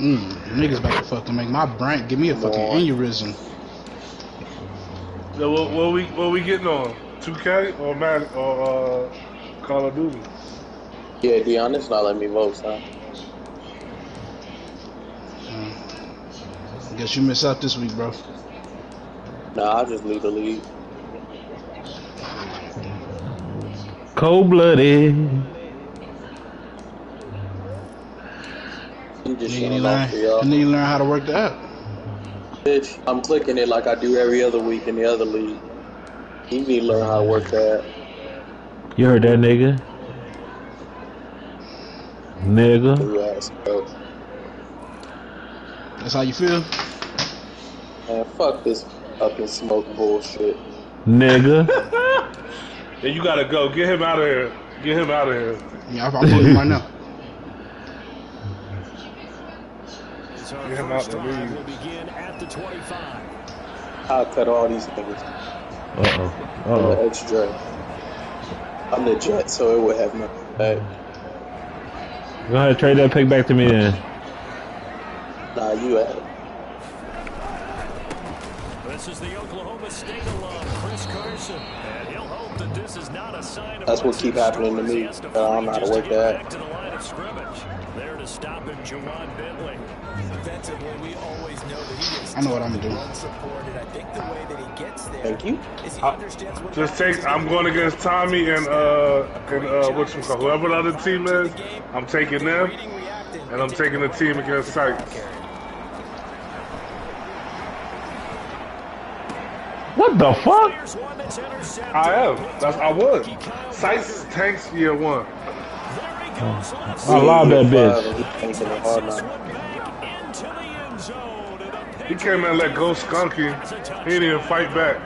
Niggas about to fucking make my brain give me a fucking aneurysm. So what we getting on? 2K or Madden or Call of Duty? Yeah, Deanna's not letting me vote, son. I guess you miss out this week, bro. Nah, I'll just leave the league. Cold-blooded. You just You need to learn how to work the app. Bitch, I'm clicking it like I do every other week in the other league. You need to learn how to work that. You heard that, nigga? Nigga. That's how you feel? Man, fuck this up and smoke bullshit. Nigga. Yeah, you gotta go. Get him out of here. Get him out of here. Yeah, I'll put him right now. Get him out the league. I'll cut all these niggas. I'm the extra. I'm the jet, so it would have no back. Go ahead, trade that pick back to me then. Nah, you had it. This is the Oklahoma State alum, Chris Carson, and he'll hope that this is not a sign of that's what keep happening to me. I don't know how to work that. to the line of scrimmage. There to stop him, Jawan Bentley. Defensively, we always know that he is I know what I'm gonna do. supported. I think the way that he gets there Thank you. is he understands what Just take. I'm going against Tommy and what's it called? Whoever the other team is, I'm taking them, and I'm taking the team against Sykes. What the fuck? I am. I would. Sykes tanks year one. I love that bitch. He came in and let go skunky. He didn't even fight back.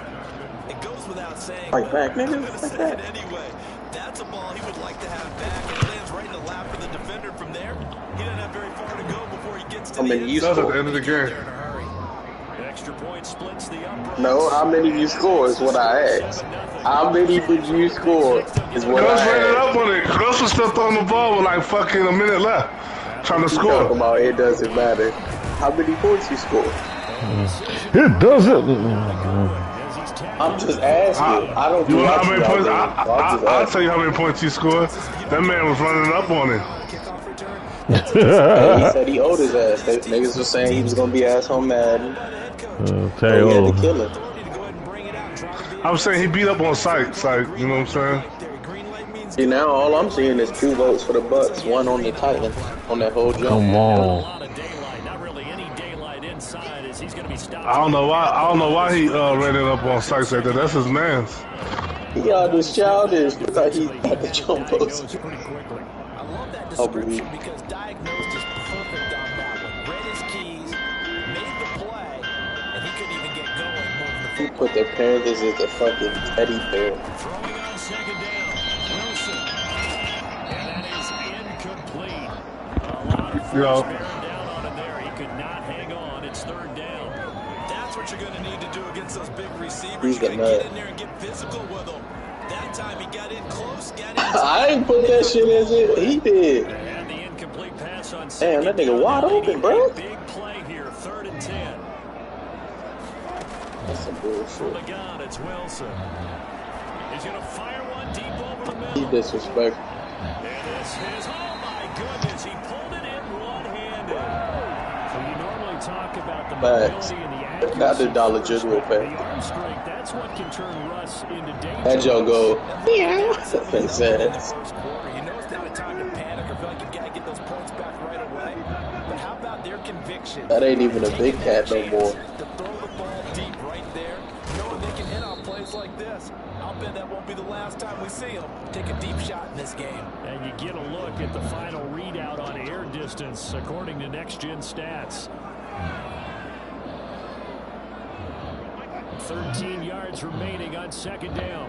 It goes without saying. Fight back, nigga. Like that. Anyway, that's a ball he would like to have back. It lands right in the lap of the defender from there. He doesn't have very far to go before he gets to How many you That's at the score? end of the game. Extra point splits the upright. No, how many you score is what I asked. How many did you score is what Gus I ran it asked. up on it. Gus was still throwing the ball with like fucking a minute left, trying to Talking score. about it doesn't matter. How many points you score? It doesn't. I'm just asking. I don't You do know how many points? I'll I tell you how many points he scored. That man was running up on him. Hey, he said he owed his ass. Niggas was saying he was gonna be ass home mad. He had to kill it. I'm saying he beat up on Sykes, like, you know what I'm saying? See, now all I'm seeing is 2 votes for the Bucks, 1 on the Titans on that whole jump. Come on. I don't know why he ran it up on Sykes like that. That's his man's. He all this childish. Look like he got the jump post. I love that Oh, believe. description because diagnosed is perfect on that one. Read his keys, made the play, and he couldn't even get going more than the He put the Panthers as a fucking teddy bear. Throwing on second down, Wilson. And that is incomplete. A lot of You know, force bearing down on him there. He could not hang on. It's third down. That's what you're going to need to do against those big receivers. He's You got to got get in there and get physical with them. That time he got in close, got in. I ain't put that shit as it. He did. And the incomplete pass on Damn, that nigga wide open, bro. Big play here, 3rd and 10. That's some From bullshit. the gun, it's Wilson. He's going to fire one deep over the He middle. disrespectful. And this is, oh my goodness, he pulled it in one-handed. So you normally talk about the Facts. mobility and the Got the accuracy. Dollar General The pack. arm strength, that's what can turn Russ into danger. That Joe go, meow. Makes sense. First quarter, you know it's not a time to panic or feel like you got to get those points back right away. But how about their conviction? That ain't even a big cat no more. To throw the ball deep right there, knowing they can hit on plays like this. I'll bet that won't be the last time we see them take a deep shot in this game. And you get a look at the final readout on air distance, according to Next Gen Stats. 13 yards remaining on second down.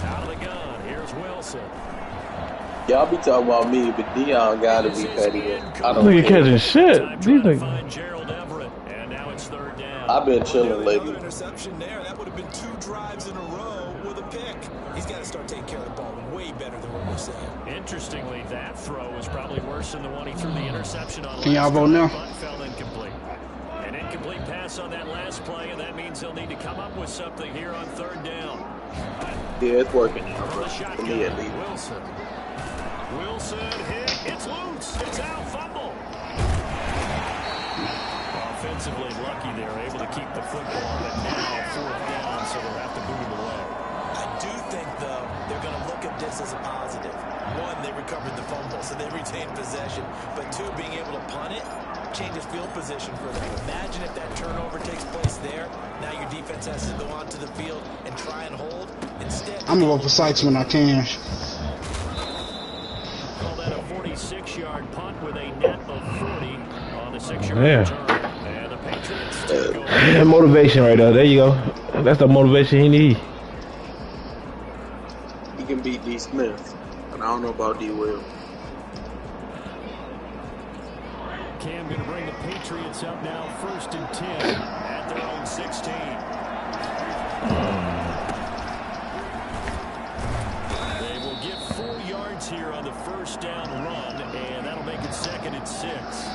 Out of the gun, here's Wilson. Y'all be talking about me, but Dion gotta be petty. I don't Nigga care. catching shit. Time These trying to niggas. find Gerald Everett, and now it's 3rd down. I've been chilling lately. Interception there. That would have been 2 drives in a row with a pick. He's got to start taking care of the ball way way better than what we're saying. Interestingly, that throw was probably worse than the one he threw the interception on. Can y'all vote now? But fell incomplete. An incomplete pass on that last play, and that means they'll need to come up with something here on 3rd down. Yeah, it's working now. The For shotgun, me at least. Wilson hit. It's loose. It's out. Fumble. Offensively lucky they're able to keep the football, but now 4th down, so they'll have to boot it away. I do think, though, they're going to look at this as a positive. One, they recovered the fumble, so they retained possession. But two, being able to punt it changes field position for them. Imagine if that turnover takes place there. Now your defense has to go onto the field and try and hold. Instead, I'm gonna vote for Sykes when I can. Call that a 46-yard punt with a net of 40 on the 6-yard Yeah. return. And the Patriots take over. Motivation right there. There you go. That's the motivation he needs. He can beat D. Smith, but I don't know about D. Will. Cam going to bring the Patriots up now, 1st and 10 at their own 16. They will get 4 yards here on the 1st down run, and that'll make it 2nd and 6.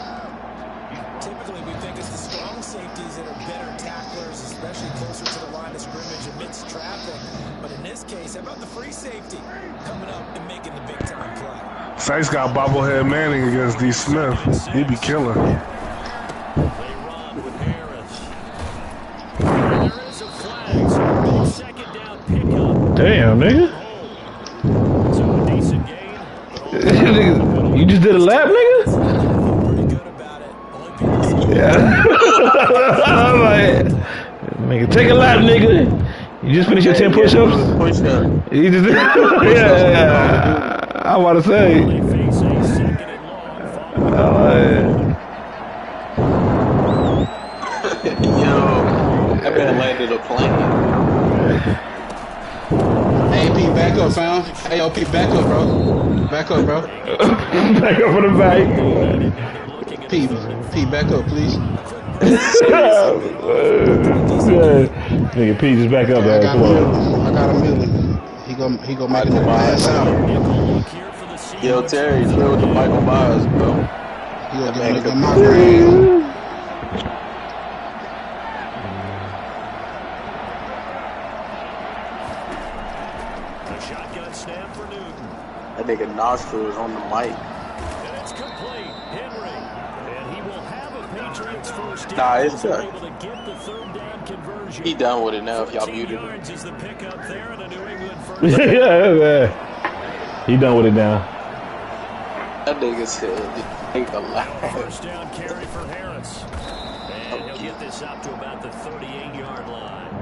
typically we think it's the strong safeties that are better tacklers, especially closer to the line of scrimmage amidst traffic. But in this case, how about the free safety coming up and making the big-time play? Sykes got bobblehead Manning against D. Smith. He'd be killing. They run with Harris. And there is a flag, so a big 2nd down pickup. Damn, nigga. So a decent gain. You just did a lap, nigga? Pretty good about it. Only people Yeah. I'm like, nigga, take a lap, nigga. You just finished your 10 push-ups? Push-up. You just did yeah. I want to say. They face a 2nd and long. Yo, I better landed a plane. AP, back up, fam. AOP, back up, bro. Back up, bro. Back up for the bike. P, back up, please. Nigga, P, just back up, I man. got Come a on. million. I got a million. He go make it pass out. Yo, Terry, chill with the Michael Myers, bro. He gonna get a nigga my brain. A shotgun snap for Newton. That nigga nostril is on the mic. And it's complete. Henry. And he will have a Patriots first down. Nah, it's They're good. able to get the 3rd down conversion. He done with it now if y'all 14 muted him. yards is the pickup there in a New England first Yeah, man. He done with it now. That nigga said, take a laugh. First down carry for Harris. And he'll get this up to about the 38-yard line.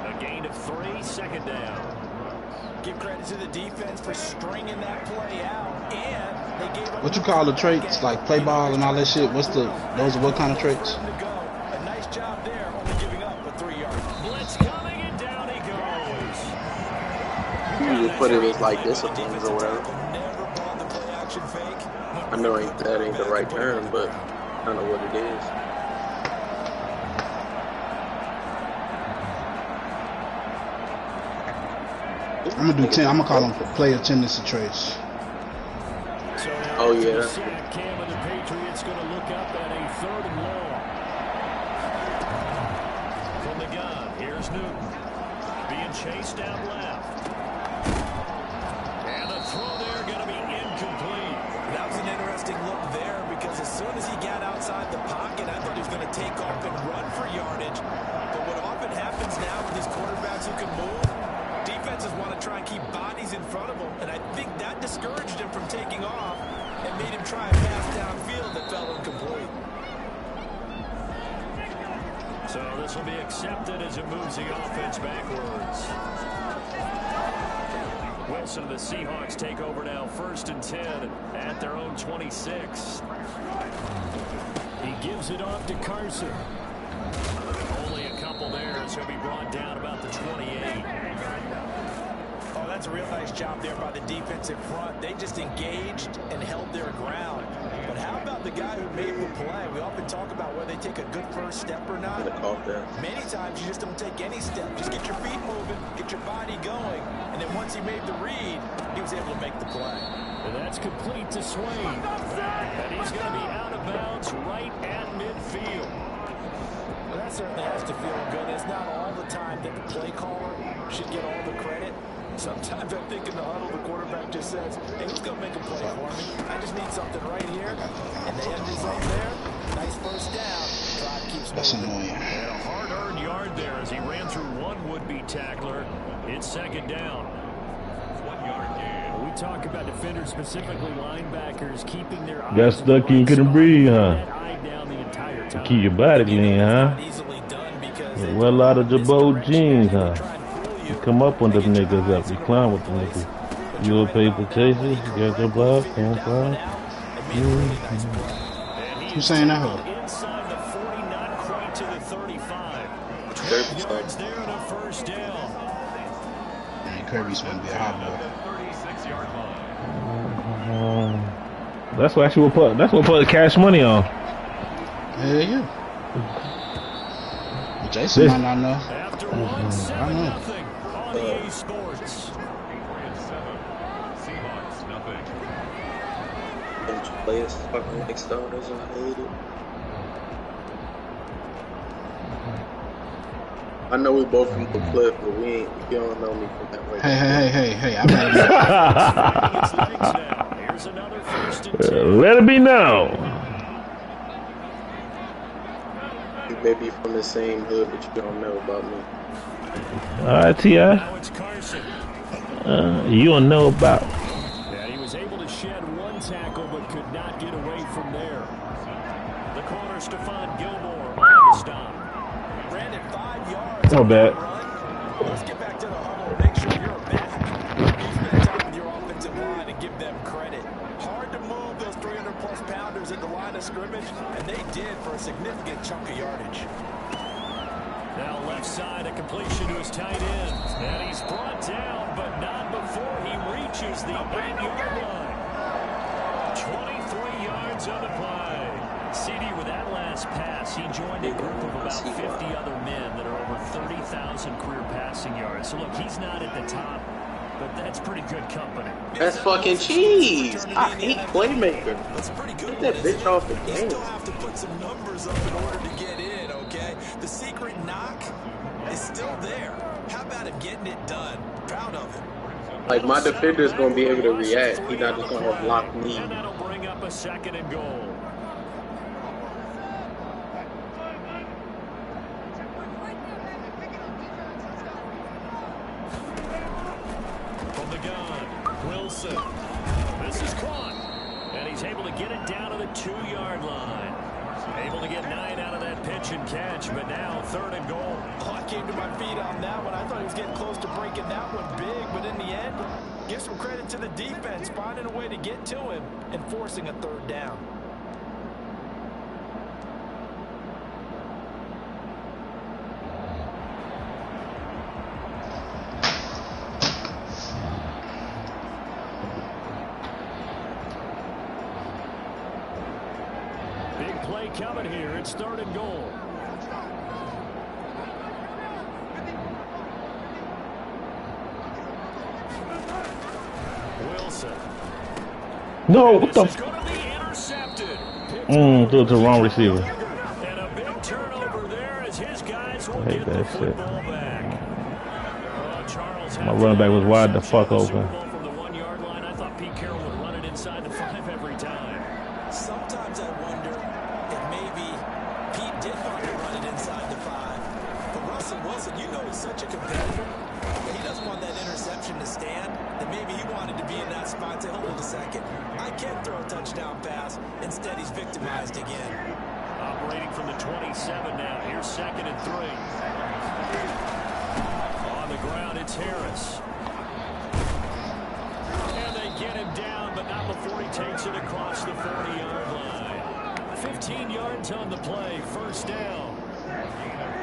A gain of 3, 2nd down. give credit to the defense for stringing that play out, and they gave up. What you call the traits, like play ball and all that shit? Those are what kind of traits? A nice job there, only giving up a 3-yard. Blitz coming, and down he goes. You just put it as like disciplines or whatever. Never bought the play action fake. I know that ain't the right term, but I don't know what it is. I'm gonna do 10. I'm gonna call them player tendency traits. Oh yeah. Cam and the Patriots going to look up at a 3rd and long. From the gun, here's Newton. Being chased down left. And the throw there going to be incomplete. That was an interesting look there because as soon as he got outside the pocket, I thought he was going to take off and run for yardage. But what often happens now with these quarterbacks who can move, defenses want to try and keep bodies in front of them, and I think that discouraged him from taking off and made him try a pass downfield that fell incomplete. So this will be accepted as it moves the offense backwards. Wilson and the Seahawks take over now, 1st and 10 at their own 26. He gives it off to Carson. Only a couple there, so he'll be brought down about the 28. Oh, That's a real nice job there by the defense in front. They just engaged and held their ground. But how about the guy who made the play? We often talk about whether they take a good first step or not. Many times you just don't take any step. Just get your feet moving, get your body going. And then once he made the read, he was able to make the play. And that's complete to Swain. And he's going to be out of bounds right at midfield. Well, that certainly has to feel good. It's not all the time that the play caller should get all the credit. Sometimes I think in the huddle, the quarterback just says, hey, who's going to make a play for me? I just need something right here. And they end result there. Nice first down. Drive keeps That's moving. annoying. And a hard-earned yard there as he ran through one would-be tackler. It's second down. 1 yard gain. We talk about defenders, specifically linebackers, keeping their eyes. Got stuck and you couldn't breathe, huh? That eye down the entire time. Keep your body clean, huh? Well out of Jabot jeans, huh? You come up on them niggas up. You climb with them niggas. You a paper chaser, you got your block, can't fly. Who's saying that? Inside the 40, not quite to the 35. 12 yards there and a first down. Man, Kerby's going to be a hot boy. That's what actually put. That's what put cash money on. Hell yeah. Jason might not know. After 1-7 I know. nothing on EA Sports. Players fucking like starters, I hate it. I know we both from the cliff, but you don't know me from that way. Hey, I better Here's another first and 10. Let it be known. You may be from the same hood, but you don't know about me. All right, T.I. Now it's Carson. You don't know about. Yeah, he was able to shed one tackle, but could not get away from there. The corner, Stephon Gilmore, on the stop. Brandon, 5 yards. Not bad. Let's get back to the huddle and make sure you're back. You spend time with your offensive line and give them credit. Hard to move those 300-plus pounders at the line of scrimmage, and they did for a significant chunk of yardage. Now left side, a completion to his tight end. And he's brought down, but not before he reaches the 8-yard line. 23 yards on the play. CD, with that last pass, he joined a group of about 50 other men that are over 30,000 career passing yards. So look, he's not at the top, but that's pretty good company. That's fucking cheese. I hate playmaker. That's pretty good. Get that bitch off the You game. still have to put some numbers up in order to get in, okay? The secret knock is still there. How about him getting it done? Proud of him. Like, my defender's going to be able to react. He's not just going to block me. And that'll bring up a second and goal. From the gun, Wilson. This is caught. And he's able to get it down to the 2-yard line. Able to get 9 out of that pitch and catch, but now 3rd and goal. Oh, I came to my feet on that one. I thought he was getting close to breaking that one big, but in the end, give some credit to the defense, finding a way to get to him and forcing a 3rd down. Big play coming here. It's 3rd and goal. Wilson. No, what the? This is going to be intercepted. Threw it to the wrong receiver. And a big turnover there as his guys will hate get the that shit. football back. Charles My running back was wide the fuck open. From the 1-yard line, I thought Pete Carroll would run it inside the 5 every time. Sometimes I wonder if maybe Pete did want to run it inside the 5. But Russell Wilson, you know he's such a competitor. He doesn't want that interception to stand. And maybe he wanted to be in that spot to hold a second. I can't throw a touchdown pass. Instead, he's victimized again. Operating from the 27 now. Here's 2nd and 3. On the ground, it's Harris. And they get him down, but not before he takes it across the 40-yard line. 15 yards on the play, 1st down.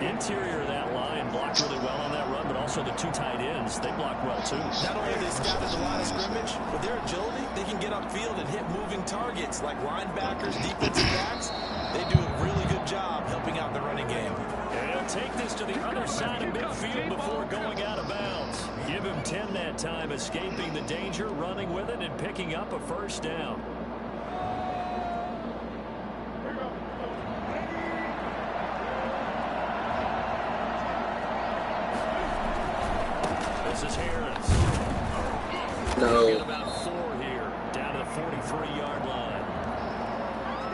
Interior of that line blocked really well on that run, but also the two tight ends, they blocked well too. Not only they scouted the line of scrimmage, but their agility, they can get upfield and hit moving targets like linebackers, defensive backs. They do a really good job helping out the running game. And he'll take this to the other side of midfield before going out of bounds. Give him 10 that time, escaping the danger, running with it, and picking up a first down. This is Harris. No. Get about 4 here, down to the 43-yard line.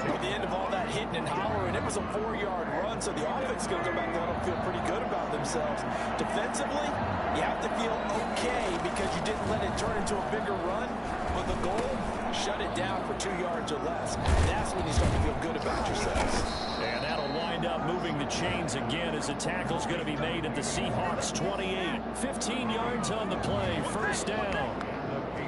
At the end of all that hitting and hollering, it was a 4-yard run, so the offense is going to go back down and feel pretty good about themselves. Defensively, you have to feel okay because you didn't let it turn into a bigger run, but the goal, shut it down for 2 yards or less. That's when you start to feel good about yourselves. And that'll wind up moving the chains again as the tackle's going to be made at the Seahawks 28. 15 yards on the play, first down.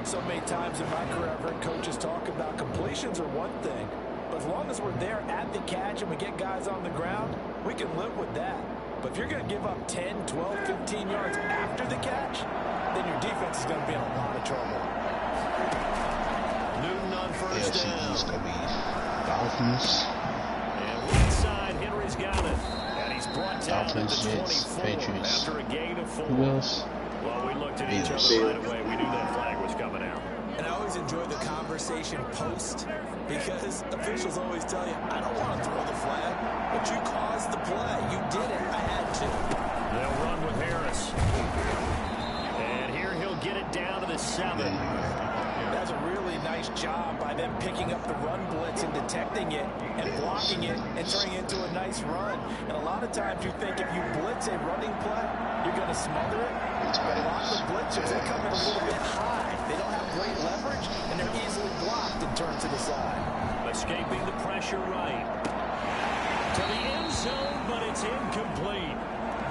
So many times in my career, I've heard coaches talk about completions are one thing, but as long as we're there at the catch and we get guys on the ground, we can live with that. But if you're going to give up 10, 12, 15 yards after the catch, then your defense is going to be in a lot of trouble. Newton on first down. It's going to be Dolphins. And one side, Henry's got it. And he's brought down Dolphins, at the Jets, 24 Patriots. after a gain of 4. Who else? Well, we looked at each other right away. We knew that flag was coming out. And I always enjoy the conversation post because officials always tell you, I don't want to throw the flag, but you caused the play. You did it. I had to. They'll run with Harris. And here he'll get it down to the 7. That's a really nice job by them picking up the run blitz and detecting it and blocking it and turning it into a nice run. And a lot of times you think if you blitz a running play, you're going to smother it. But a lot of the blitzers, they come in a little bit high. They don't have great leverage, and they're easily blocked and turned to the side. Escaping the pressure right. To the end zone, but it's incomplete.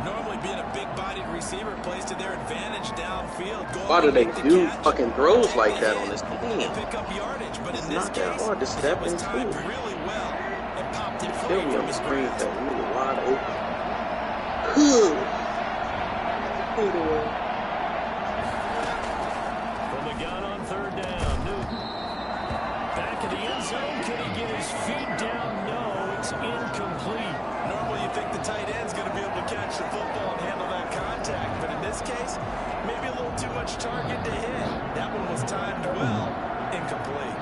Normally being a big-bodied receiver plays to their advantage downfield. Why do they do fucking throws like that on this team? Pick up yardage, but in this Not that case, hard to step it was into. timed really well and popped it free Kill me from on the his screen, grasp. that nigga wide open. From the gun on third down, Newton. Back in the end zone, can he get his feet down? No, it's incomplete. Normally you think the tight end's going to be able to catch the football and handle that contact, but in this case, maybe a little too much target to hit. That one was timed well, incomplete.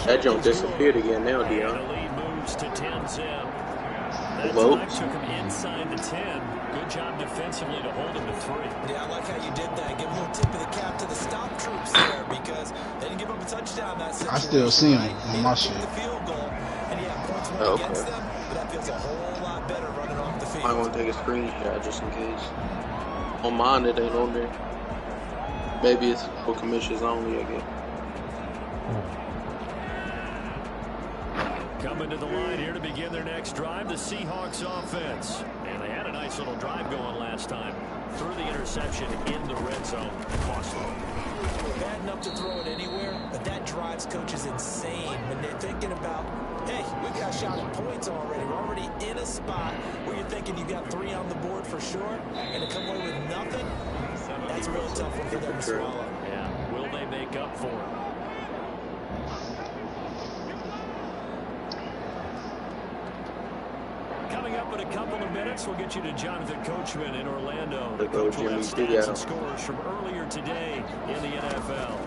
That jump disappeared again now, And the Dion. lead moves to 10-zip. That Whoa. time took him inside the 10. Good job defensively to hold him to 3. Yeah, I like how you did that. Give a little tip of the cap to the stop troops there because they didn't give up a touchdown that situation. I still see him right? on my They shit. kicked the field goal, and yeah, points went Oh, okay. against them, but that feels a whole lot better running off the field. I want to take a screenshot just in case. On mine, it ain't on there. Maybe it's for commissions only, I guess. Coming to the line here to begin their next drive, the Seahawks offense. And they had a nice little drive going last time. Threw the interception in the red zone. Cost them. Bad enough to throw it anywhere, but that drives coaches insane when they're thinking about, hey, we got a shot at points already. We're already in a spot where you're thinking you got 3 on the board for sure, and to come away with nothing, that's a real tough one for them to swallow. Yeah, will they make up for it? Coming up in a couple of minutes, we'll get you to Jonathan Coachman in Orlando. The coach will have stats and scores from earlier today in the NFL.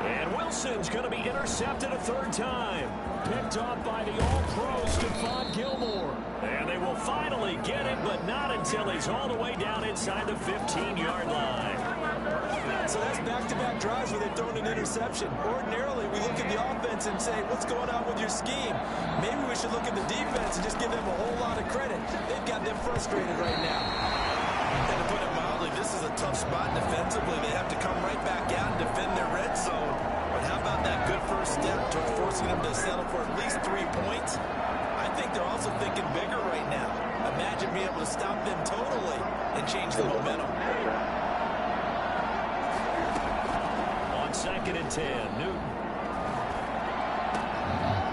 And Wilson's going to be intercepted a 3rd time. Picked off by the All-Pro Stephon Gilmore. And they will finally get it, but not until he's all the way down inside the 15-yard line. So that's back-to-back drives where they've thrown an interception. Ordinarily, we look at the offense and say, what's going on with your scheme? Maybe we should look at the defense and just give them a whole lot of credit. They've got them frustrated right now. And to put it mildly, this is a tough spot defensively. They have to come right back out and defend their red zone. But how about that good first step toward forcing them to settle for at least 3 points? I think they're also thinking bigger right now. Imagine being able to stop them totally and change the momentum. 2nd and 10. Newton.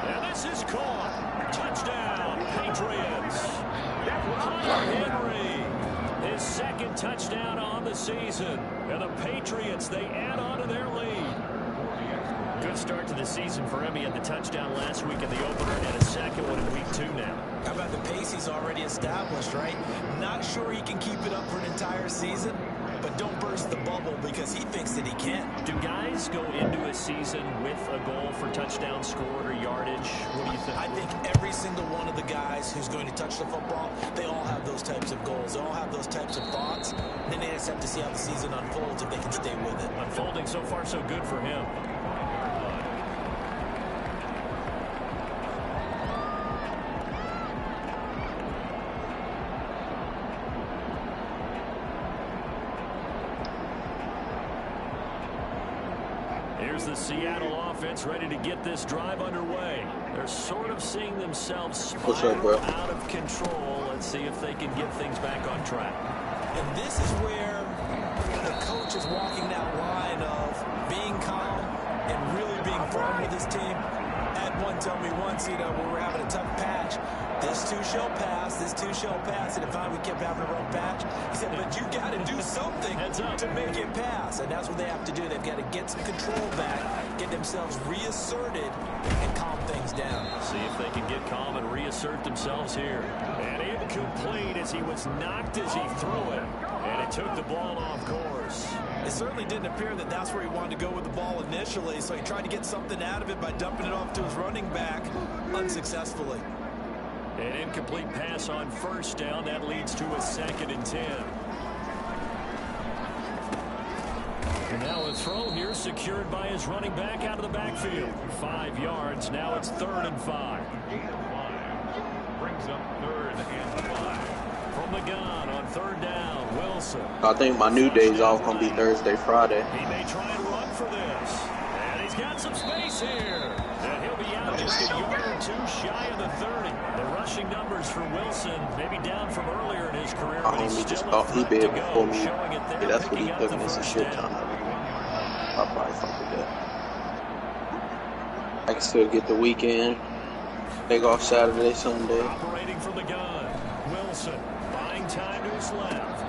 And this is caught. Touchdown, Patriots. Hunter Henry. His 2nd touchdown on the season. And the Patriots, they add on to their lead. Good start to the season for him. He had the touchdown last week in the opener and a 2nd one in week 2 now. How about the pace he's already established, right? Not sure he can keep it up for an entire season, but don't burst the bubble because he thinks that he can. Do guys go into a season with a goal for touchdown scored or yardage? What do you think? I think every single one of the guys who's going to touch the football, they all have those types of goals. They all have those types of thoughts. Then they just have to see how the season unfolds if they can stay with it. Unfolding so far so good for him. Here's the Seattle offense ready to get this drive underway. They're sort of seeing themselves spiral out of control. Let's see if they can get things back on track. And this is where the coach is walking that line of being calm and really being firm with his team. Had one tell me once, we were having a tough patch. This too shall pass, this too shall pass. And finally we kept having a rough patch. He said, but you got to do something to make it pass. And that's what they have to do. They've got to get some control back, get themselves reasserted, and calm things down. See if they can get calm and reassert themselves here. And incomplete as he was knocked as he threw it. And it took the ball off course. It certainly didn't appear that that's where he wanted to go with the ball initially, so he tried to get something out of it by dumping it off to his running back unsuccessfully. An incomplete pass on 1st down. That leads to a 2nd and 10. And now a throw here secured by his running back out of the backfield. 5 yards. Now it's 3rd and 5. Brings up 3rd and 5. From the gun on 3rd down, Wilson. I think my new day's off gonna be Thursday, Friday. He may try and run for this. And he's got some space here. And he'll be out just a yard or 2 shy of the 30. The rushing numbers for Wilson, maybe down from earlier in his career, but he's just still thought he be able before me. showing it there. Yeah, that's what he Picking took up me the some first shit down. time. I'll probably fuck with that. I can still get the weekend. Take off Saturday, Sunday. Operating from the gun, Wilson buying time to his left.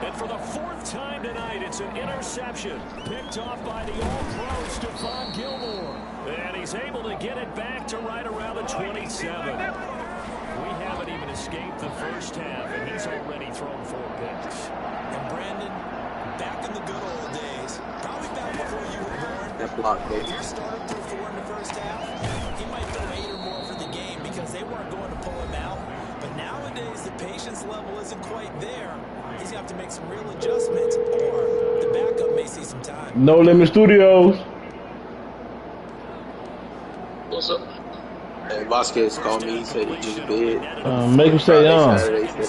And for the 4th time tonight, it's an interception. Picked off by the All-Pro, Stephon Gilmore. And he's able to get it back to right around the 27. We haven't even escaped the first half, and he's already thrown 4 picks. And Brandon, back in the good old days, probably back before you were born, That block, if baby. your starter threw 4 in the first half, he might throw 8 or more for the game because they weren't going to pull him out. But nowadays, the patience level isn't quite there. He's going to have to make some real adjustments, or the backup may see some time. No Limit Studios. What's up? Hey, Vasquez called me. He said he just did. Make him say Saturday, he said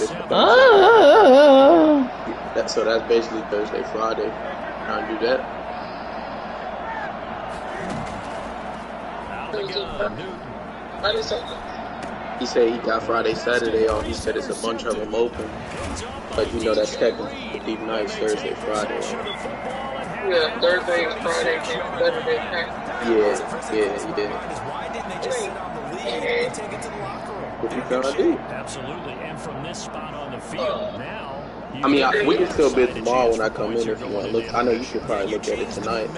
it's so that's basically Thursday, Friday. Trying to do that. I didn't say that. He said he got Friday, Saturday off. He said it's a bunch of them open. But you know that's technically deep nights, Thursday, Friday. Yeah, Thursday and Friday and Saturday. Yeah. What you gonna do? Absolutely, and from this spot on the field, now... I mean, we can still bid tomorrow when I come in if you want to look. I know you should probably look at it tonight.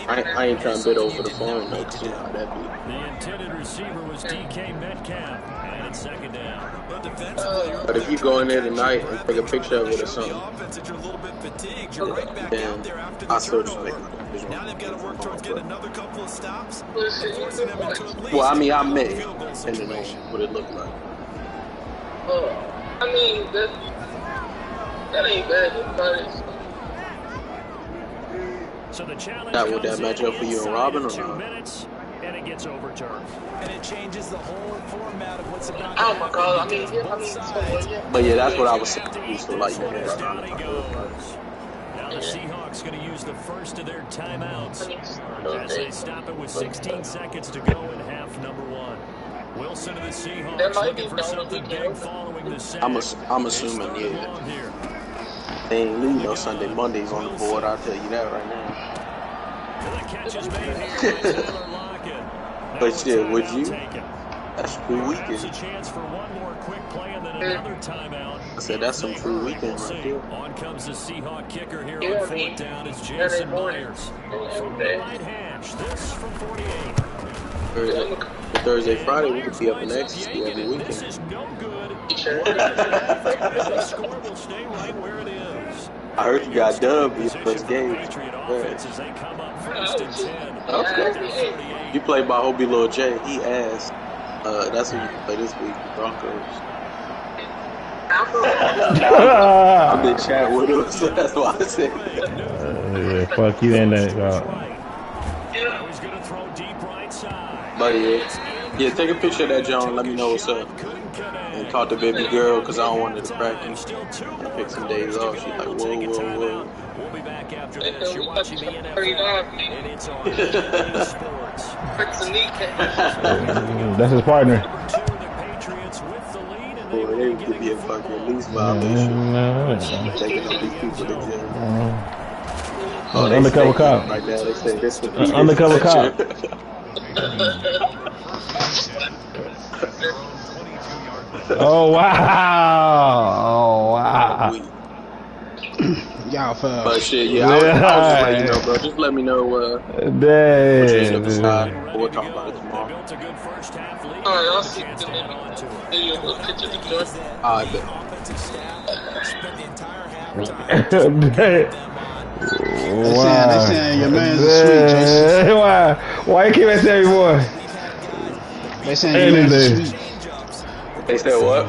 I ain't trying to bid over the phone though, because you know how that be. The intended receiver was DK Metcalf, and it's 2nd down. But if you go in there tonight and take a picture of it or something, then I still just make it. Now they've got to work towards getting another couple of stops. Well, I mean, I may, depending on what it looked like. I mean, that ain't bad. So the challenge That would that match up for you and Robin or 2 not? minutes, and it gets overturned. And it changes the whole format of what's about. Oh my God! I mean, But yeah, that's what I was saying. So like, First down he goes. Now the Seahawks going to use the first of their timeouts as they stop it with 16 seconds to go in half number 1. Wilson of the Seahawks looking for something big following the sack. I'm assuming, yeah. They ain't leaving no Sunday, Mondays on the board. I'll tell you that right now. The catch is made here by Taylor Lockett. But shit, would you? Take it. That's true Perhaps a weekend. chance for one more quick play and then another timeout. I said that's some true weekend right there. On comes the Seahawk kicker here Yeah, on fourth down is Saturday Jason morning. Myers. From the right hash, this from 48. Thursday, Friday, we could be up in ecstasy every This weekend. is no good. Sure. The score will stay right where it is. I heard you got dubbed your first game. Patriot offense as they come up first and 10. Okay. You played by Hobie Lil J. He asked. That's who you can play this week, the Broncos. I've been chatting with him, so that's why I said. Yeah, fuck you in that. He's going to throw deep right side. But yeah, take a picture of that, John. Let me know what's up. And talk to baby girl, because I don't want her to practice. I pick some days off. She's like, whoa. We'll be back after this. You're watching the NFL, and it's on Sports. That's his partner. Number 2, the Patriots with the lead, and Boy, they could be a fucking lease violation. Taking all these people to jail. They Undercover say cop. right now, they say this would be Undercover cop. Oh wow! Y'all foul. But shit, yeah, I was just letting you know, bro. Just let me know what you end up deciding. We'll talk about it tomorrow. built a good first half lead. Alright, I'll see Chance to hang on to it. you. Pictures of Jordan. I bet. Offensive staff spent the entire halftime. They saying your man's a sweet, Jason. Why you keep asking me, boy? They saying your man's a sweet. They said what?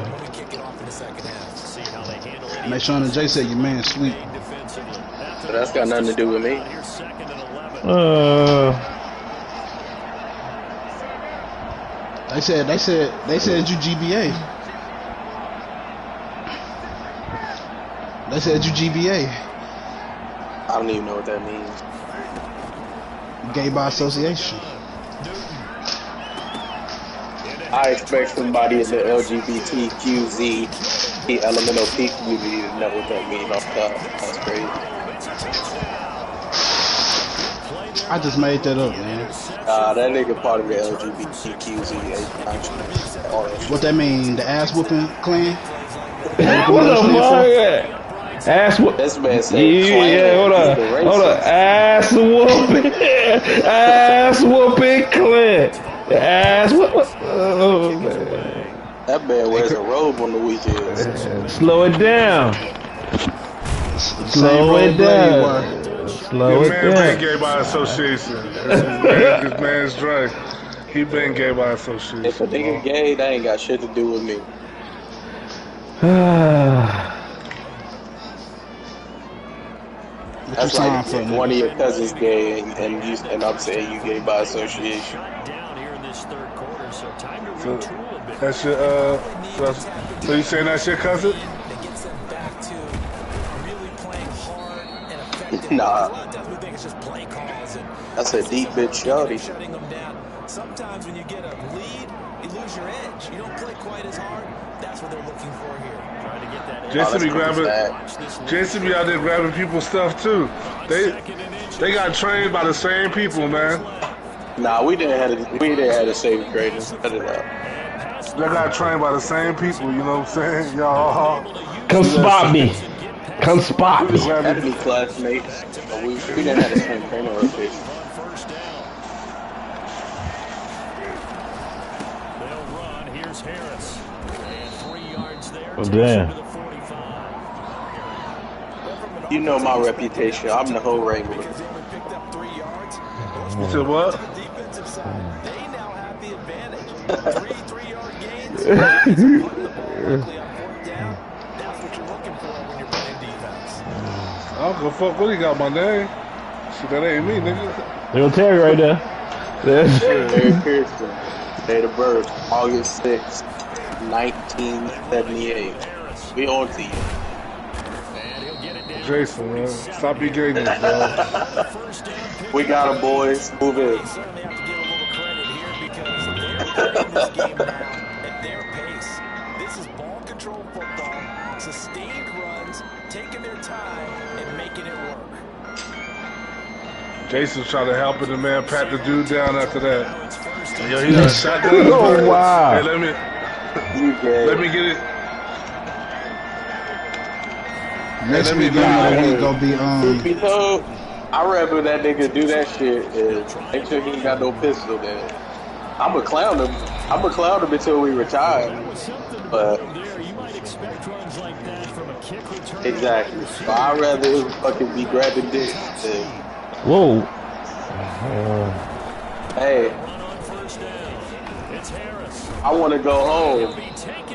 Make sure that Jay said your man's sweet. But that's got nothing to do with me. They said you GBA. They said you GBA. I don't even know what that means. Gay by association. I expect somebody in the LGBTQZ elemental P community to know what that means off top. That's crazy. I just made that up, man. That nigga part of the LGBTQZ. What that mean? The ass whooping clan? What the fuck? Ass whoop. This man said, Yeah, hold on. Ass whooping. Ass whooping Clint. Ass whoop. Oh, man. That man wears a robe on the weekends. Slow it down. Slow it down. Slow This it man been down. gay by association. This man's drunk. He been gay by association. If a nigga gay, that ain't got shit to do with me. What you That's signed like for, if nigga? one of your cousins gay and I'm saying you gay by association. Down here in this third quarter, so time to So, retool a bit. that's your, so you saying that's your cousin? That gets them back to really playing hard and effective. Nah. A lot of times we think it's just play calls and That's a deep bitch shorty. shutting them down. Sometimes when you get a lead, you lose your edge. You don't play quite as hard. That's what they're looking for here. Trying to get that Jason be that's grabbing. sad. Jason be out there grabbing people's stuff too. They got trained by the same people, man. Nah, we didn't have the same graders. Cut it out. They got trained by the same people. You know what I'm saying? Y'all. Come spot me. Come spot We me. was happy classmates, but we didn't have the same trainer rotation. first down. They'll run. Here's Harris. And 3 yards there. Oh, Takes damn. him to the 45. You know my reputation. I'm the whole wrangler. Because they only picked up 3 yards. You said what? The defensive side, they now have the advantage. 3-3-yard gains. Quickly on 4th down. That's what you're looking for when you're playing defense. I don't give a fuck what he got my name. Shit, that ain't me, nigga. Little Terry right there. Larry Pearson, date of birth, August 6th, 1978. We on to you. Jason, man. Stop your gayness, man. We got him, boys. Move in. Certainly have to give a little credit here because they're playing this game now at their pace. This is ball control football, sustained runs, taking their time and making it work. Jason's trying to help the man pat the dude down after that. And yo, he got a shotgun in his Oh pocket. wow! Hey, let me get it. Next let week, me- game of the Hey, week gonna be truth be told, I'd rather that nigga do that shit and make sure he ain't got no pistol there. I'ma clown him. I'ma clown him until we retire. But You might expect runs like that from a kick return. exactly. But I'd rather him fucking be grabbing dicks than Whoa! hey, It's Harris. I wanna go home.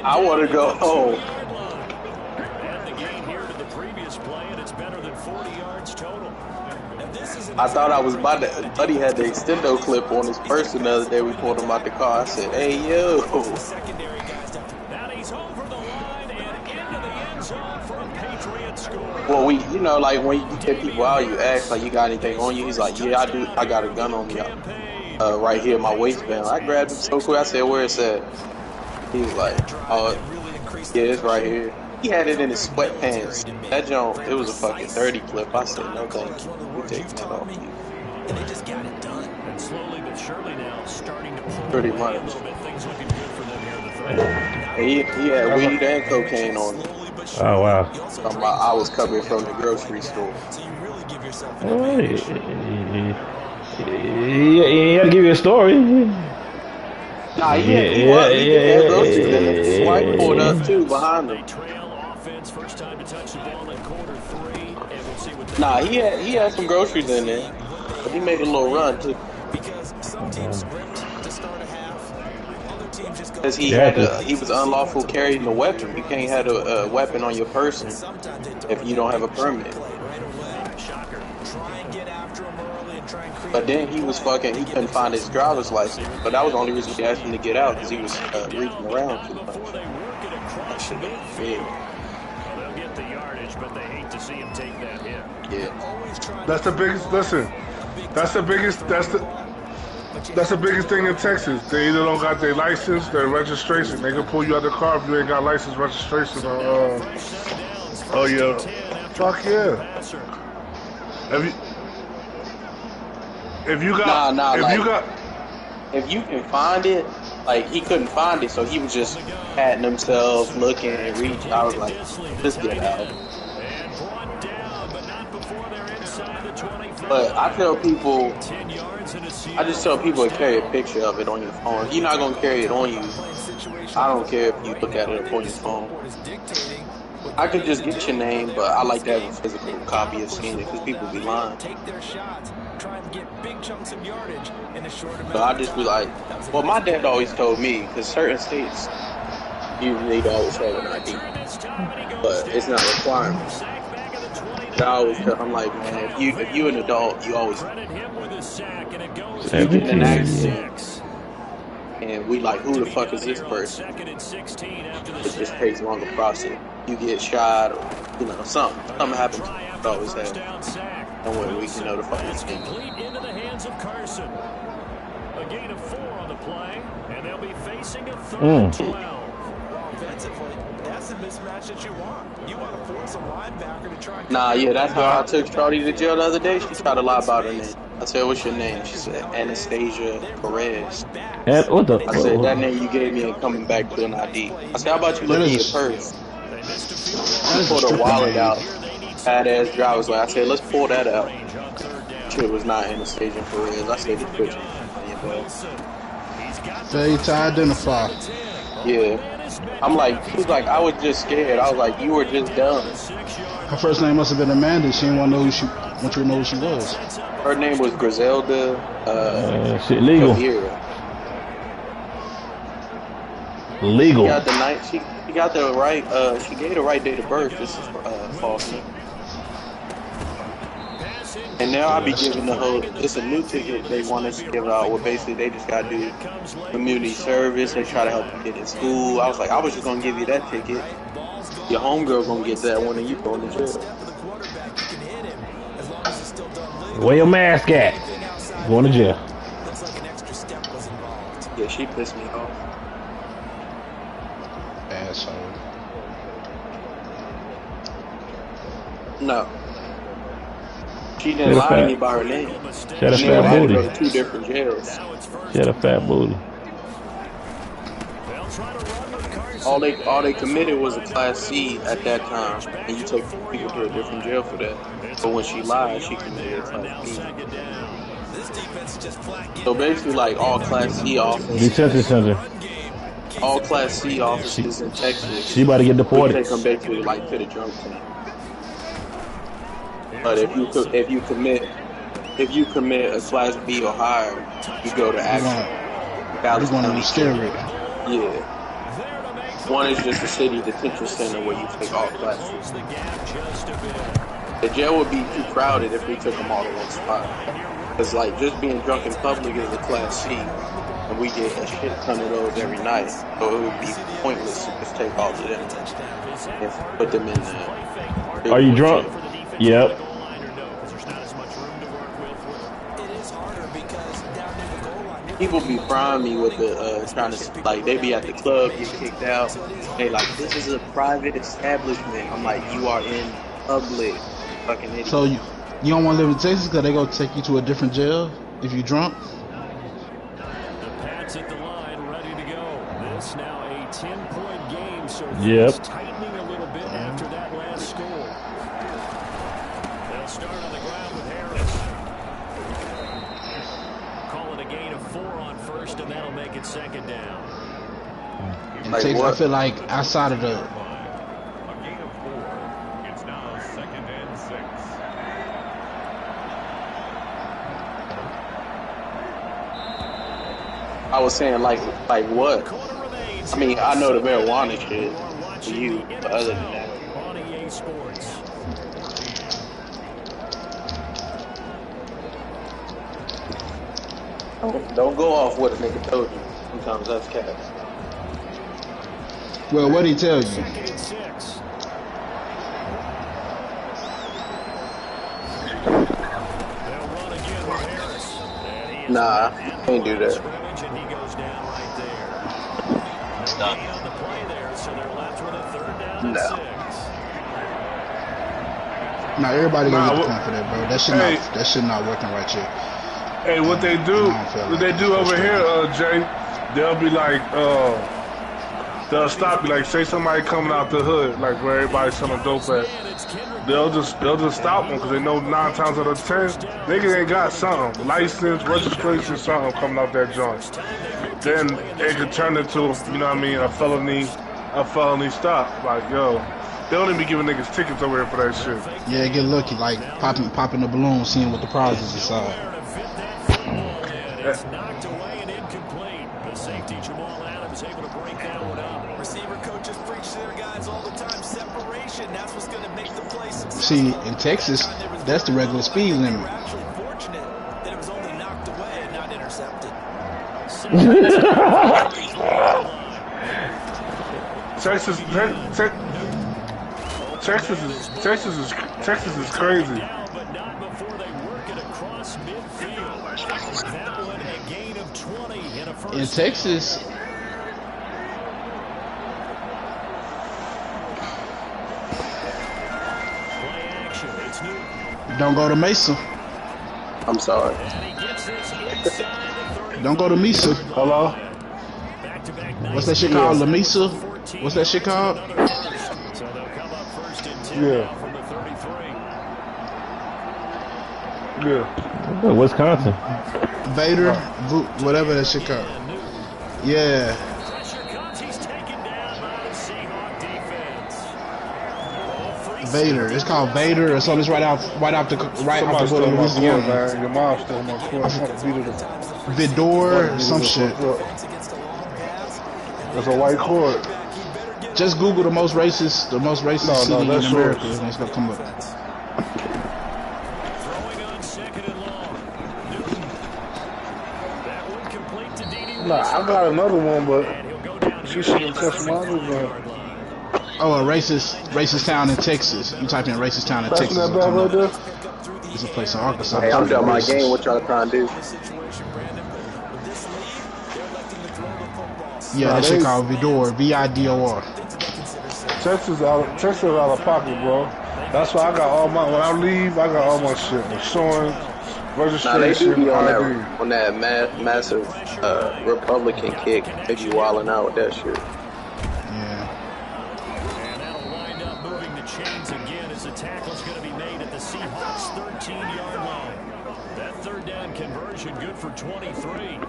I wanna go home. And the gain here to the previous play, and it's better than 40 yards total. And this is I thought I was about to. Buddy had the extendo clip on his person the other day. We pulled him out the car. I said, "Hey yo." secondary guys. Now he's over the line and into the end zone for a Patriot score. Well, you know, like when you get people out, you ask like, "You got anything on you?" He's like, "Yeah, I do. I got a gun on me, right here in my waistband." I grabbed it so quick. I said, "Where it's at?" He was like, "Oh, yeah, it's right here." He had it in his sweatpants. That joint, it was a fucking 30 clip. I said, "No thank you. We taking that off you." And they just got it done. And slowly but surely now starting to pull Pretty away much. a little bit. Things looking good for them here in the third. And he had weed and cocaine on him. Oh wow! Talking about I was coming from the grocery store. So you really give yourself an Oh, he had to give you a story. Nah, he had groceries in it. His wife pulled up too behind him. Trail offense, first time to touch the ball in quarter 3, and we'll see what Nah, he had some groceries in there, but he made a little run too. because some teams sprint to start a half, other teams just go. Because he was unlawful carrying a weapon. You can't have a weapon on your person if you don't have a permit. shocker. Try and get after him early and try and create. But then he couldn't find his driver's license. But that was the only reason we asked him to get out, because he was reaching around too much. Before they work it across Shit, midfield. yeah. Well, they'll get the yardage, but they hate to see him take that hit. Yeah. That's the biggest. Listen, that's the biggest. That's the biggest thing in Texas. They either don't got their license, their registration. They can pull you out the car if you ain't got license, registration, or oh yeah, fuck yeah. If you got, if you can find it, like he couldn't find it, so he was just patting himself, looking and reaching. I was like, just get out. And brought down, but not before they're inside the 25. But I tell people, 10 yards in a I just tell people to carry a picture of it on your phone. If you're not gonna carry it on you, I don't care if you look at it on your phone. I could just get your name, but I like to have a physical copy of seeing it because people be lying. Take their shots, try and get big chunks of yardage in a short amount. So I just be like, well, my dad always told me, because certain states, you need to always have an ID, but it's not a requirement. So I always tell him, like, man, if you an adult, you always Credit him with a sack, and it goes if you get in an accident, 6. and we like, who the fuck is this person? Second and 16 after the It just takes longer process. You get shot, or something happens. It always happens. And when we can notify It's these things. complete into the hands of Carson. A gain of 4 on the play, and they'll be facing a third and 12. Offensively, that's the mismatch that you want. You want to force a linebacker to try and Nah, yeah, that's how I took Shorty to jail the other day. She tried to lie about her name. I said, what's your name? She said, Anastasia Perez. And what the? I said, that name you gave me ain't coming back to an ID. I said, how about you look in your purse? She pulled her wallet out. Badass driver's license. I said, let's pull that out. Shit was not Anastasia Perez. I said, just put your failure to identify. yeah. I'm like, she's like, I was just scared. I was like, you were just dumb. Her first name must have been Amanda. She didn't want to know want you to know who she was. Her name was Griselda. Shit legal. Kavira. Legal. She got the night. She got the right. She gave the right date of birth. This is false. And now I be giving the whole. It's a new ticket they want us to give out. Where basically they just gotta do community service. They try to help you get in school. I was like, I was just gonna give you that ticket. Your homegirl gonna get that one, and you going to jail. Where your mask at? Going to jail. Yeah, she pissed me off. Asshole. No. She She didn't had a lie to fat. me by her name. She had a And then fat we had to booty. go to 2 different jails. She had a fat booty. All they committed was a Class C at that time, and you take people to a different jail for that. But when she lied, she committed a Class B. This defense is just flat So getting basically, after like it. all Class C Detention officers, center. all Class C She officers in Texas, she about to get we deported. take them basically like to the drug tank. But if you commit a Class B or higher, you go to actual You're Dallas going on the County Jail. steroid. Yeah. One is just a city detention center where you take all classes. The jail would be too crowded if we took them all to one spot. Cause like just being drunk in public is a Class C, and we get a shit ton of those every night. So it would be pointless to just take all of them and put them in the. Are you drunk? Yep. People be frying me with the trying to like they be at the club get kicked out. They like this is a private establishment. I'm like you are in public, fucking idiot. So you don't want to live in Texas because they go take you to a different jail if you drunk? Pat's at the line, ready to go. This now a 10-point game, so Yep. things tightening a little bit after that last score. They'll start on the ground with Harris. Call it a gain of 4 on first, and that'll make it second down. In Like Texas, what? I feel like outside of the I was saying like what? I mean I know the marijuana shit for you, but other than that. On EA Sports. Don't go off what a nigga told you. Sometimes that's cats. well, what did he tell you? Second and 6. They'll run again with Harris. And he is Nah, can't do that. scrimmage, and he goes down right there. Nah. Gain on the play there, so they're left with a 3rd down and No. 6. Now everybody gonna Nah, get the what- point for that, bro. That shit not working right here. Hey, what they do, I don't feel what like they it's do over frustrating. here, Jay, they'll be like, they'll stop you, like, say somebody coming out the hood, like where everybody's selling dope at. They'll just stop them because they know 9 times out of 10, nigga ain't got something, license, registration, something coming out that joint. Then it could turn into, you know what I mean, a felony stop. Like, yo, they don't even be giving niggas tickets over here for that shit. Yeah, get lucky, like popping the balloon, seeing what the prize is inside. It's knocked away and incomplete. The safety Jamal Adams able to break that one up. Receiver coaches preach to their guys all the time. Separation, that's what's going to make the play successful. See, in Texas, that's the regular speed limit. We're actually fortunate that it was only knocked away and not intercepted. Texas is crazy. But not before they work it across midfield. That one a gain of 20 in a first. In Texas, Play action. It's Newton. don't go to Mesa. I'm sorry. And he gets this inside the 30. Don't go to Mesa. Hello? Back-to-back What's that shit called? La Mesa? What's that shit called? So they'll come up first and 10 Yeah. now from the 33. Yeah. Wisconsin. Vader, whatever that shit called. Yeah. Pressure comes. He's taken down by the Seahawk defense. Vader. It's called Vader or something. It's right off the Somebody stole border of my cord, Louisiana. man. Your mom stole my cord. I'm gonna beat it up. Vidor, some shit. There's a white cord. Just Google the most racist city in that's America, yours. and it's gonna come up. Throwing on second and long. Newton. That one complete to D.D. Nah, I got another one, but And he'll go down she should have touched my other one. Oh, a racist town in Texas. You type in racist town in Passing Texas. that It'll bag come right up. there. It's a place in Arkansas. Hey, I'm done my Racist. game. What y'all trying to do? Yeah, Nah, that shit they- called Vidor. Vidor. Texas out of pocket, bro. That's why I got all my. When I leave, I got all my shit: insurance, Now they do registration, be on ID. that massive Republican kick. They be wilding out with that shit. Yeah. And that'll wind up moving the chains again as the tackle's going to be made at the Seahawks' 13-yard line. That third down conversion good for 23.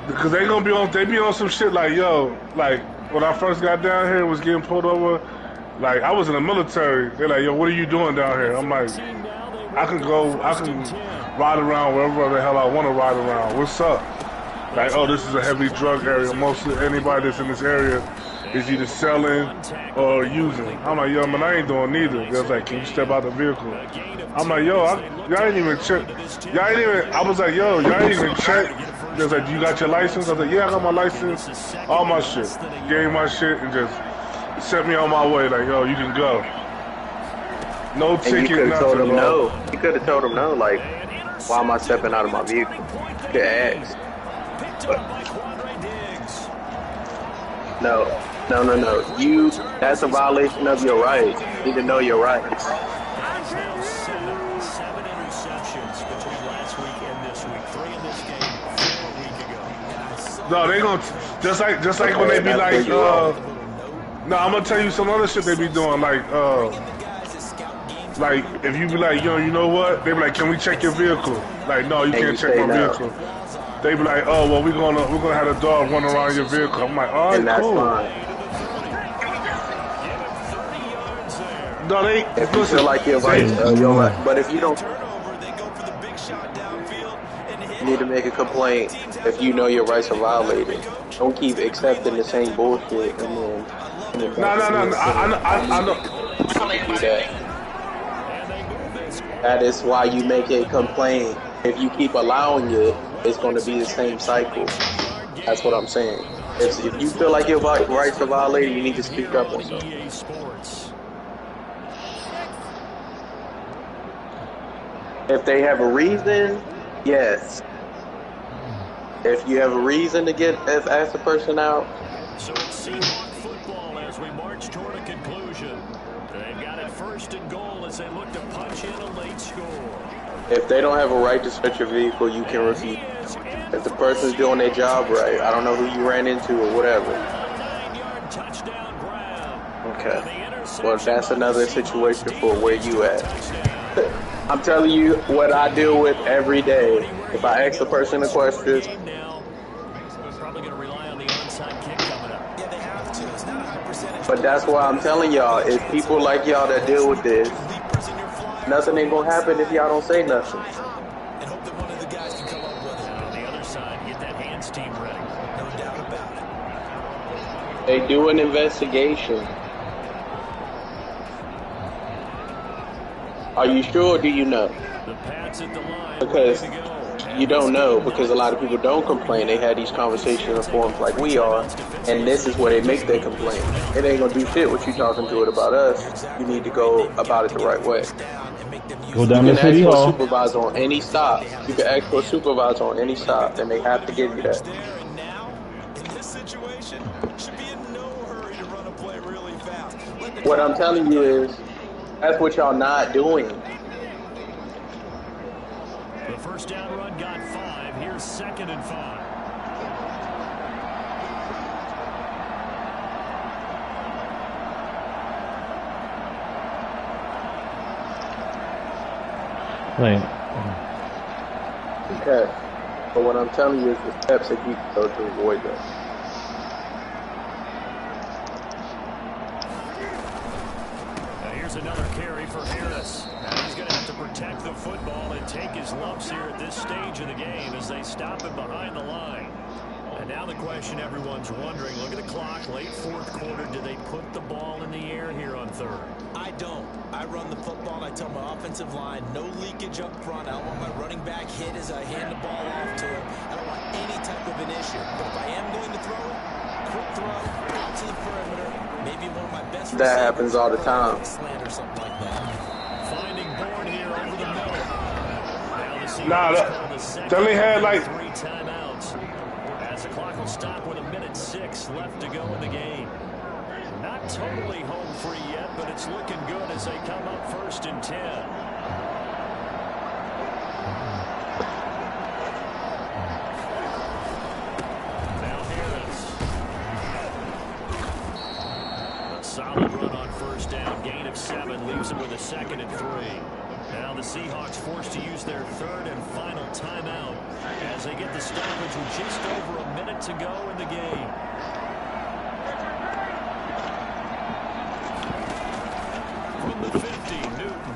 Because they gonna be on. They be on some shit like, yo, like when I first got down here and was getting pulled over. Like, I was in the military. They're like, yo, what are you doing down here? I'm like, I can ride around wherever the hell I want to ride around. What's up? Like, oh, this is a heavy drug area. Most of anybody that's in this area is either selling or using. I'm like, yo, man, I ain't doing neither. They was like, can you step out the vehicle? I'm like, yo, y'all ain't even check. Y'all ain't even, I was like, yo, y'all ain't even check. They was like, do you got your license? I was like, yeah, I got my license, all my shit. Gave my shit and just set me on my way, like, yo, you can go. No And ticket, you could have nothing, told him bro. no. You could have told him no, like, why am I stepping out of my vehicle? You could ask. But no. That's a violation of your rights. You need to know your rights. Seven interceptions between last week and this week. 3 in this game, 4 a week ago. No, they gonna just like when they be like, no, I'm gonna tell you some other shit they be doing, like if you be like, yo, you know what? They be like, can we check your vehicle? Like, no, you can't check my vehicle. They be like, oh, well, we're gonna have a dog run around your vehicle. I'm like, all right, and that's cool. fine. No, they If you feel like you're right, but if you don't, you need to make a complaint if you know your rights are violated. Don't keep accepting the same bullshit and then. No. I know. Do that. That is why you make a complaint. If you keep allowing it, it's going to be the same cycle. That's what I'm saying. If you feel like your rights are violated, you need to speak up on something. If they have a reason, yes. If you have a reason to ask the person out. So it's Seahawk football as we march toward a conclusion. They've got it first and goal as they look to punch in a late score. If they don't have a right to search your vehicle, you can refuse. If the person's doing their job right, I don't know who you ran into or whatever. Okay. Well, that's another situation for where you at. I'm telling you what I deal with every day. If I ask the person a question, but that's why I'm telling y'all, it's people like y'all that deal with this. Nothing ain't gonna happen if y'all don't say nothing. And hope that one of the guys can come up with it. On the other side, get that hands team ready. No doubt about it. They do an investigation. Are you sure or do you know? The Pats at the line. Because you don't know, because a lot of people don't complain. They had these conversations in forums like we are, and this is where they make their complaint. It ain't gonna do shit what you talking to it about us. You need to go about it the right way. Go down to City You can ask for a Hall. supervisor on any stop. You can ask for a supervisor on any stop, and they have to give you that. And now, in this situation, should be in no hurry to run a play really fast. What I'm telling you is, that's what y'all not doing. The first down run got 5. Here's 2nd and 5. Like, Okay. But what I'm telling you is the steps that you can go to avoid that. Here's another carry for Harris. Now he's going to have to protect the football and take his lumps here at this stage of the game as they stop him behind the line. And now the question everyone's wondering, look at the clock, late 4th quarter, do they put the ball in the air here on 3rd? I don't. I run the football and I tell my offensive line, no leakage up front. I don't want my running back hit as I hand the ball off to him. I don't want any type of an issue. But if I am going to throw it, quick throw, out to the perimeter, maybe one of my best That happens all the time. slant or something like that. Finding Bourne here over the middle. Now the Seahawks Nah, call the second they only had like 3 timeouts. As the clock will stop with 1:06 left to go in the game. Not totally home free yet, but it's looking good as they come up 1st and 10. Now Harris. A solid run on 1st down. Gain of 7 leaves them with a 2nd and 3. Now the Seahawks forced to use their 3rd and final timeout as they get the stoppage with just over a minute to go in the game. From the 50, Newton.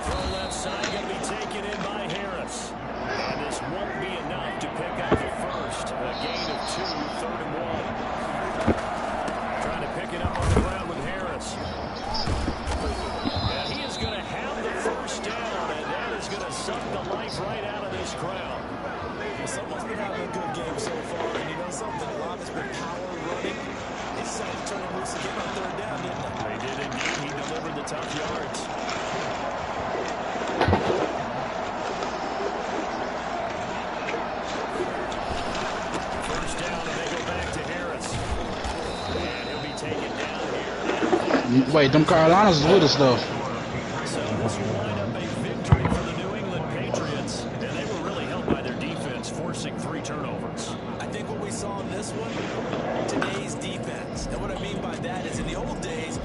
From left side, going to be taken in by Harris. And this won't be enough to pick up the first. A gain of 2, 3rd and 1. Trying to pick it up on the ground with Harris. And he is going to have the 1st down, and that is going to suck the life right out of this crowd. Well, someone's been having a good game so far, and you know something, a lot has been power running. They decided to turn him loose again on 3rd down, didn't they? They did indeed. He delivered the tough yards. First down, and they go back to Harris. And he'll be taken down here. Wait, them Carolinas is with us though. So this will wind up a victory for the New England Patriots. And they were really helped by their defense, forcing 3 turnovers. I think what we saw in this one, today's defense. And what I mean by that is in the old days,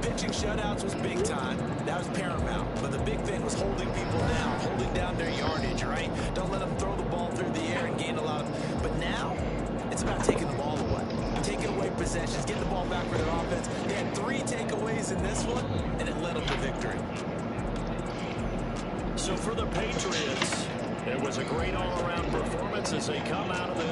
pitching shutouts was big time. That was paramount. But the big thing was holding people down, holding down their yardage, right? Don't let them throw the ball through the air and gain a lot of... But now, it's about taking the ball away. Taking away possessions, getting the ball back for their offense. They had 3 takeaways in this one, and it led them to victory. So for the Patriots, it was a great all-around performance as they come out of the